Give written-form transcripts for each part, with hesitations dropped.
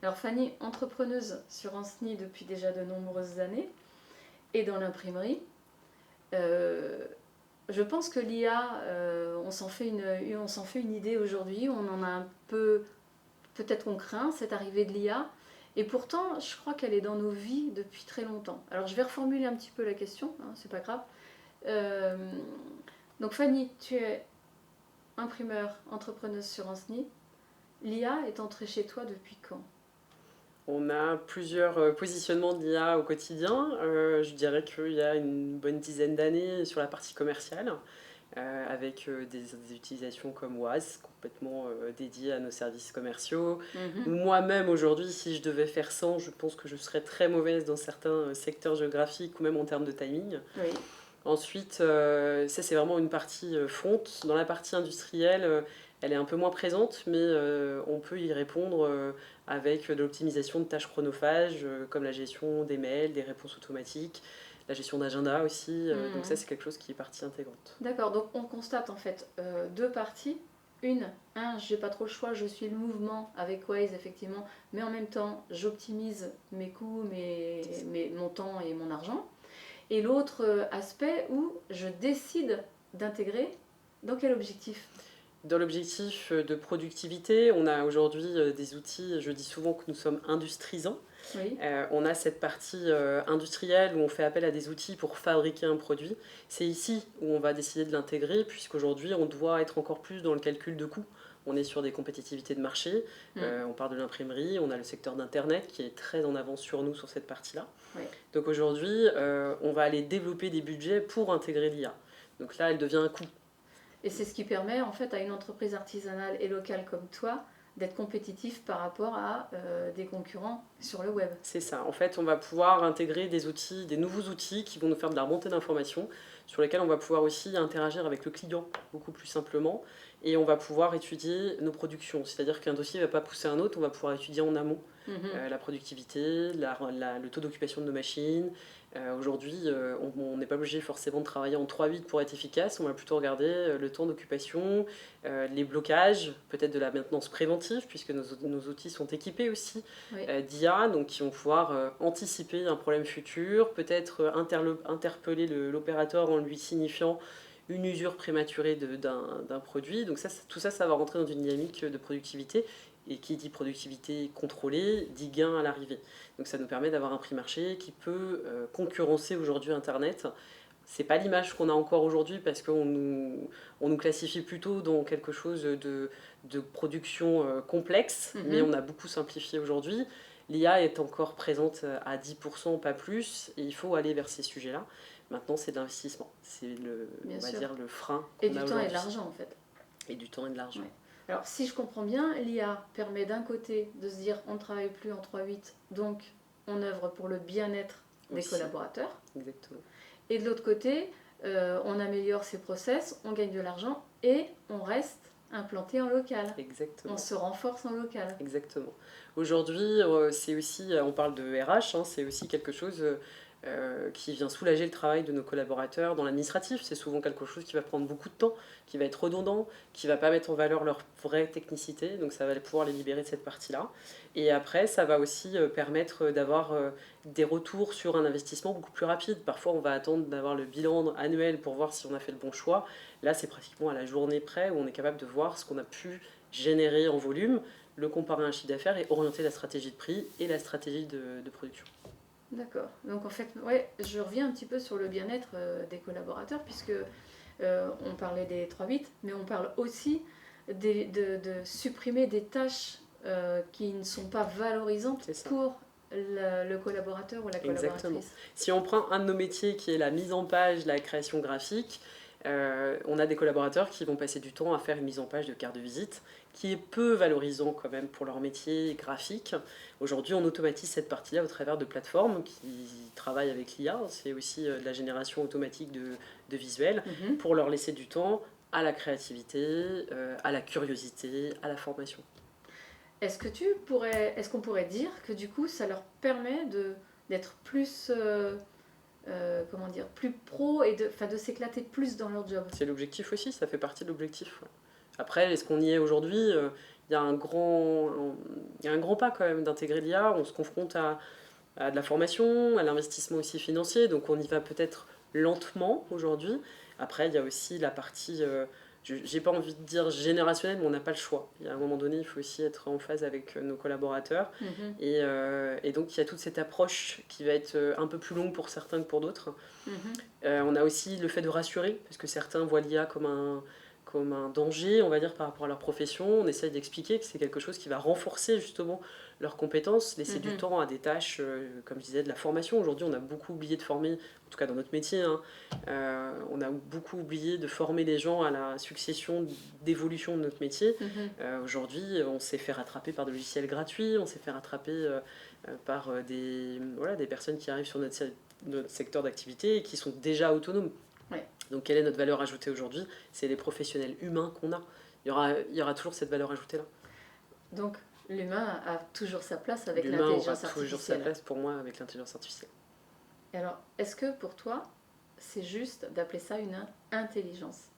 Alors Fanny, entrepreneuse sur Ancenis depuis déjà de nombreuses années, et dans l'imprimerie, euh, je pense que l'IA, on s'en fait une idée aujourd'hui, on en a un peu, peut-être on craint cette arrivée de l'IA, et pourtant je crois qu'elle est dans nos vies depuis très longtemps. Alors je vais reformuler un petit peu la question, hein, c'est pas grave. Euh, donc Fanny, tu es imprimeur, entrepreneuse sur Ancenis. L'IA est entrée chez toi depuis quand? On a plusieurs positionnements d'IA au quotidien. Je dirais qu'il y a une bonne dizaine d'années sur la partie commerciale, avec des utilisations comme Waz, complètement dédiées à nos services commerciaux. Mhm. Moi-même, aujourd'hui, si je devais faire 100, je pense que je serais très mauvaise dans certains secteurs géographiques ou même en termes de timing. Oui. Ensuite, ça c'est vraiment une partie front. Dans la partie industrielle, elle est un peu moins présente, mais on peut y répondre avec de l'optimisation de tâches chronophages, comme la gestion des mails, des réponses automatiques, la gestion d'agenda aussi. Donc ça Mhm. c'est quelque chose qui est partie intégrante. D'accord, donc on constate en fait deux parties. J'ai pas trop le choix, je suis le mouvement avec Waze effectivement, mais en même temps j'optimise mes coûts, mon temps et mon argent. Et l'autre aspect où je décide d'intégrer dans quel objectif? Dans l'objectif de productivité, on a aujourd'hui des outils, je dis souvent que nous sommes industrisants. Oui. On a cette partie industrielle où on fait appel à des outils pour fabriquer un produit. C'est ici où on va décider de l'intégrer, puisqu'aujourd'hui, on doit être encore plus dans le calcul de coûts. On est sur des compétitivités de marché, Mm. on parle de l'imprimerie, on a le secteur d'Internet qui est très en avance sur nous sur cette partie-là. Oui. Donc aujourd'hui, on va aller développer des budgets pour intégrer l'IA. Donc là, elle devient un coût. Et c'est ce qui permet en fait à une entreprise artisanale et locale comme toi d'être compétitif par rapport à des concurrents sur le web. C'est ça. En fait, on va pouvoir intégrer des outils, des nouveaux outils qui vont nous faire de la remontée d'informations, sur lesquels on va pouvoir aussi interagir avec le client beaucoup plus simplement. Et on va pouvoir étudier nos productions. C'est-à-dire qu'un dossier ne va pas pousser un autre, on va pouvoir étudier en amont Mhm. la productivité, le taux d'occupation de nos machines. Aujourd'hui, on n'est pas obligé forcément de travailler en 3/8 pour être efficace. On va plutôt regarder le temps d'occupation, les blocages, peut-être de la maintenance préventive, puisque nos outils sont équipés aussi Oui. d'IA, donc qui vont pouvoir anticiper un problème futur, peut-être interpeller l'opérateur en lui signifiant une usure prématurée d'un produit. Donc tout ça, ça va rentrer dans une dynamique de productivité. Et qui dit productivité contrôlée, dit gain à l'arrivée. Donc ça nous permet d'avoir un prix marché qui peut concurrencer aujourd'hui Internet. C'est pas l'image qu'on a encore aujourd'hui parce on nous classifie plutôt dans quelque chose de production complexe, mais on Mhm. a beaucoup simplifié aujourd'hui. L'IA est encore présente à 10%, pas plus, et il faut aller vers ces sujets-là. Maintenant, c'est de l'investissement. C'est on Bien va sûr. dire, le frein Et qu'on du a temps et de aujourd'hui. l'argent en fait. Et du temps et de l'argent. Ouais. Alors si je comprends bien, l'IA permet d'un côté de se dire on ne travaille plus en 3/8, donc on œuvre pour le bien-être des Aussi, collaborateurs. exactement. Et de l'autre côté, on améliore ses process, on gagne de l'argent et on reste implanté en local. On Exactement. se renforce en local. Exactement. Aujourd'hui, c'est aussi, on parle de RH, hein, c'est aussi quelque chose qui vient soulager le travail de nos collaborateurs dans l'administratif. C'est souvent quelque chose qui va prendre beaucoup de temps, qui va être redondant, qui va pas mettre en valeur leur vraie technicité. Donc ça va pouvoir les libérer de cette partie-là. Et après, ça va aussi permettre d'avoir des retours sur un investissement beaucoup plus rapide. Parfois, on va attendre d'avoir le bilan annuel pour voir si on a fait le bon choix. Là, c'est pratiquement à la journée près où on est capable de voir ce qu'on a pu générer en volume, le comparer à un chiffre d'affaires et orienter la stratégie de prix et la stratégie de production. D'accord. Donc en fait, ouais, je reviens un petit peu sur le bien-être des collaborateurs, puisque on parlait des 3/8, mais on parle aussi de supprimer des tâches qui ne sont pas valorisantes C'est ça. pour le collaborateur ou la Exactement. collaboratrice. Si on prend un de nos métiers qui est la mise en page, la création graphique, on a des collaborateurs qui vont passer du temps à faire une mise en page de carte de visite, qui est peu valorisant quand même pour leur métier graphique. Aujourd'hui, on automatise cette partie-là au travers de plateformes qui travaillent avec l'IA. C'est aussi de la génération automatique de visuels Mhm. pour leur laisser du temps à la créativité, à la curiosité, à la formation. Est-ce qu'on pourrait dire que du coup, ça leur permet d'être plus, comment dire, plus pro et de s'éclater plus dans leur job? C'est l'objectif aussi, ça fait partie de l'objectif. Ouais. Après, est-ce qu'on y est aujourd'hui il y a il y a un grand pas quand même d'intégrer l'IA. On se confronte à de la formation, à l'investissement aussi financier, donc on y va peut-être lentement aujourd'hui. Après, il y a aussi la partie, j'ai pas envie de dire générationnelle, mais on n'a pas le choix. Il y a un moment donné, il faut aussi être en phase avec nos collaborateurs. Mhm. Et donc, il y a toute cette approche qui va être un peu plus longue pour certains que pour d'autres. Mhm. On a aussi le fait de rassurer, parce que certains voient l'IA comme un danger, on va dire, par rapport à leur profession. On essaye d'expliquer que c'est quelque chose qui va renforcer justement leurs compétences, laisser du Mhm. temps à des tâches, comme je disais, de la formation. Aujourd'hui, on a beaucoup oublié de former, en tout cas dans notre métier, hein, on a beaucoup oublié de former les gens à la succession d'évolution de notre métier. Mhm. Aujourd'hui, on s'est fait rattraper par des logiciels gratuits, on s'est fait rattraper par des personnes qui arrivent sur notre secteur d'activité et qui sont déjà autonomes. Ouais. Donc quelle est notre valeur ajoutée aujourd'hui? C'est les professionnels humains qu'on a. Il y aura toujours cette valeur ajoutée là. Donc, l'humain a toujours sa place avec L'humain aura l'intelligence toujours sa artificielle. place pour moi avec l'intelligence artificielle. Et alors, est-ce que pour toi, c'est juste d'appeler ça une intelligence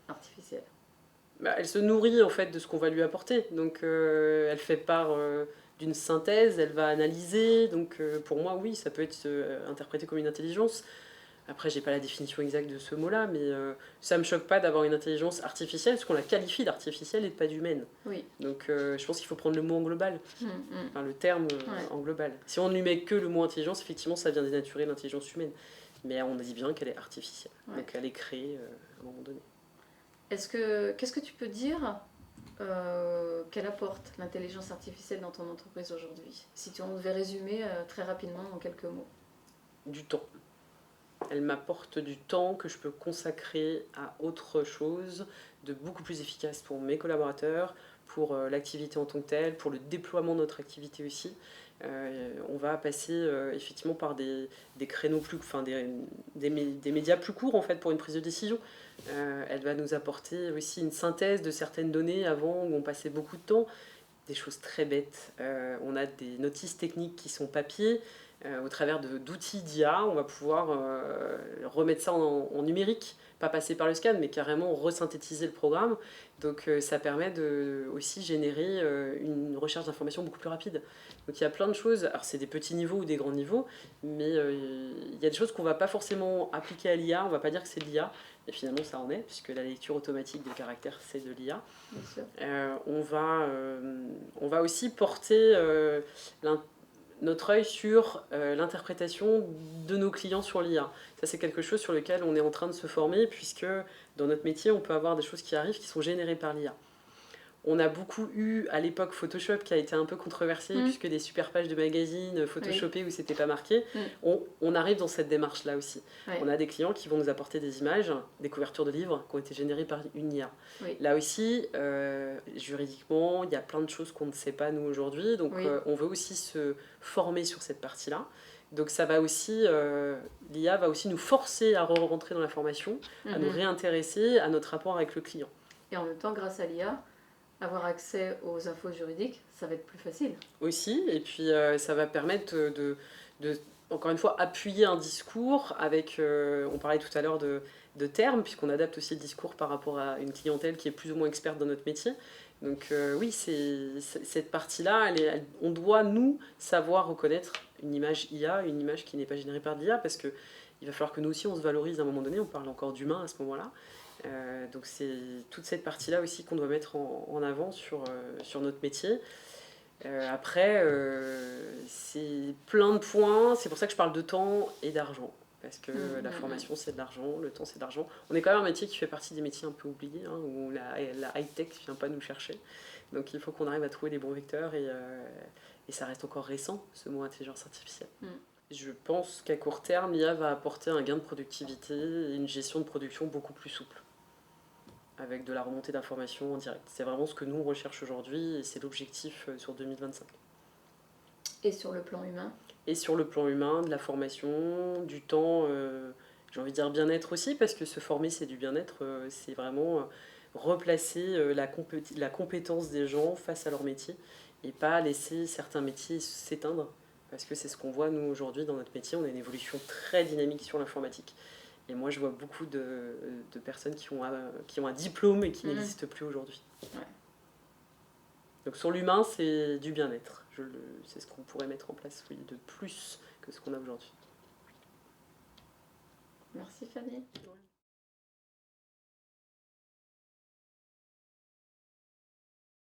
artificielle? Bah, elle se nourrit en fait de ce qu'on va lui apporter. Donc elle fait part d'une synthèse, elle va analyser. Donc pour moi, oui, ça peut être interprété comme une intelligence. Après, j'ai pas la définition exacte de ce mot-là, mais ça me choque pas d'avoir une intelligence artificielle, parce qu'on la qualifie d'artificielle et de pas d'humaine. Oui. Donc je pense qu'il faut prendre le mot en global, enfin le terme Ouais. en global. Si on ne lui met que le mot intelligence, effectivement, ça vient dénaturer l'intelligence humaine. Mais on dit bien qu'elle est artificielle, Ouais. donc elle est créée à un moment donné. Qu'est-ce que tu peux dire qu'elle apporte l'intelligence artificielle dans ton entreprise aujourd'hui? Si on devait résumer très rapidement en quelques mots. Du temps. Elle m'apporte du temps que je peux consacrer à autre chose, de beaucoup plus efficace pour mes collaborateurs, pour l'activité en tant que telle, pour le déploiement de notre activité aussi. On va passer effectivement par des créneaux plus, enfin des médias plus courts en fait pour une prise de décision. Elle va nous apporter aussi une synthèse de certaines données avant où on passait beaucoup de temps. Des choses très bêtes. On a des notices techniques qui sont papier. Au travers d'outils d'IA, on va pouvoir remettre ça en numérique, pas passer par le scan, mais carrément resynthétiser le programme. Donc ça permet de aussi générer une recherche d'informations beaucoup plus rapide. Donc il y a plein de choses, alors c'est des petits niveaux ou des grands niveaux, mais il y a des choses qu'on ne va pas forcément appliquer à l'IA, on ne va pas dire que c'est de l'IA, et finalement ça en est, puisque la lecture automatique des caractères c'est de l'IA. Bien sûr. On va aussi porter notre œil sur l'interprétation de nos clients sur l'IA. Ça, c'est quelque chose sur lequel on est en train de se former, puisque dans notre métier, on peut avoir des choses qui arrivent qui sont générées par l'IA. On a beaucoup eu à l'époque Photoshop qui a été un peu controversé, puisque des super pages de magazines photoshopées où c'était pas marqué. On arrive dans cette démarche-là aussi. Oui. On a des clients qui vont nous apporter des images, des couvertures de livres qui ont été générées par une IA. Oui. Là aussi, juridiquement, il y a plein de choses qu'on ne sait pas nous aujourd'hui. Donc on veut aussi se former sur cette partie-là. Donc ça va aussi, l'IA va aussi nous forcer à rentrer dans la formation, à nous réintéresser à notre rapport avec le client. Et en même temps, grâce à l'IA, avoir accès aux infos juridiques, ça va être plus facile. Aussi, et puis ça va permettre de, encore une fois, appuyer un discours avec, on parlait tout à l'heure de termes, puisqu'on adapte aussi le discours par rapport à une clientèle qui est plus ou moins experte dans notre métier. Donc oui, cette partie-là, on doit, nous, savoir reconnaître une image IA, une image qui n'est pas générée par de l'IA, parce qu'il va falloir que nous aussi, on se valorise à un moment donné, on parle encore d'humain à ce moment-là. Donc c'est toute cette partie-là aussi qu'on doit mettre en avant sur notre métier. Après, c'est plein de points, c'est pour ça que je parle de temps et d'argent. Parce que la formation, c'est de l'argent, le temps, c'est de l'argent. On est quand même un métier qui fait partie des métiers un peu oubliés, hein, où la high-tech ne vient pas nous chercher. Donc il faut qu'on arrive à trouver les bons vecteurs, et ça reste encore récent, ce mot intelligence artificielle. Je pense qu'à court terme, l'IA va apporter un gain de productivité et une gestion de production beaucoup plus souple, avec de la remontée d'informations en direct. C'est vraiment ce que nous on recherche aujourd'hui, et c'est l'objectif sur 2025. Et sur le plan humain? Et sur le plan humain, de la formation, du temps, j'ai envie de dire bien-être aussi, parce que se former c'est du bien-être, c'est vraiment replacer la compétence des gens face à leur métier, et pas laisser certains métiers s'éteindre, parce que c'est ce qu'on voit nous aujourd'hui dans notre métier, on a une évolution très dynamique sur l'informatique. Et moi, je vois beaucoup de personnes qui ont un diplôme et qui n'existent plus aujourd'hui. Ouais. Donc sur l'humain, c'est du bien-être. C'est ce qu'on pourrait mettre en place, oui, de plus que ce qu'on a aujourd'hui. Merci Fanny. Ouais.